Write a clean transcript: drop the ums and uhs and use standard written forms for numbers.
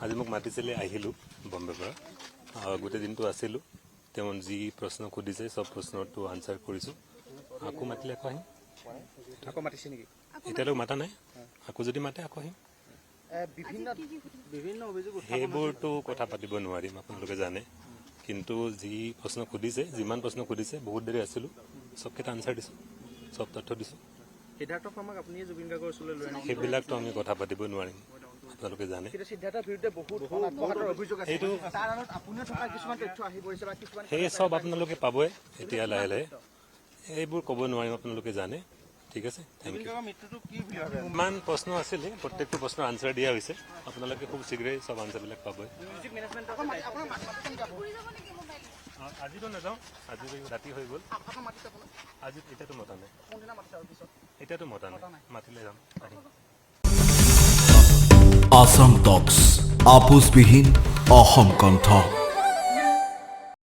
আজি মোক মাতিছিলে আহিলোঁ বম্বেৰ পৰা গোটেই দিনটো আছিলোঁ তেওঁ যি প্ৰশ্ন সুধিছে চব প্ৰশ্নটো আনচাৰ কৰিছোঁ আকৌ মাতিলে আকৌ আহিম আকৌ মাতিছে নেকি এতিয়ালৈকে মাতা নাই আকৌ যদি মাতে আকৌ আহিম বিভিন্ন অভিযোগ সেইবোৰতো কথা পাতিব নোৱাৰিম আপোনালোকে জানে কিন্তু যি প্ৰশ্ন সুধিছে যিমান প্ৰশ্ন সুধিছে বহুত দেৰি আছিলোঁ চবকেইটা আনচাৰ দিছোঁ চব তথ্য দিছোঁ সিদ্ধাৰ্থ শৰ্মাক আপুনি জুবিন গাৰ্গৰ ওচৰলৈ লৈ আনিছে সেইবিলাকতো আমি কথা পাতিব নোৱাৰিম আপোনালোকে জানে সিদ্ধাৰ্থৰ বিৰুদ্ধে বহুত অভিযোগ আছে এইটো তাৰ আঁৰত আপুনিও থকা কিছুমান তথ্য আহি পৰিছে বা কিছুমান সেই চব আপোনালোকে পাবই এতিয়া লাহে লাহে এইবোৰ ক'ব নোৱাৰিম আপোনালোকে জানে ঠিক আছে থেংক ইউ মৃত্যুটো কি বুলি ভাবে ইমান প্ৰশ্ন আছিলে প্ৰত্যেকটো প্ৰশ্নৰ আনচাৰ দিয়া হৈছে আপোনালোকে খুব শীঘ্ৰেই চব আনচাৰবিলাক পাবই মিউজিক মেনেজমেণ্ট আজিতো নাযাওঁ আজি ৰাতি হৈ গ'ল আজি এতিয়াতো মতা নাই এতিয়াতো মতা নাই মাতিলে যাম আহিম আসাম টক্স আপোচবিহীন অসম কণ্ঠ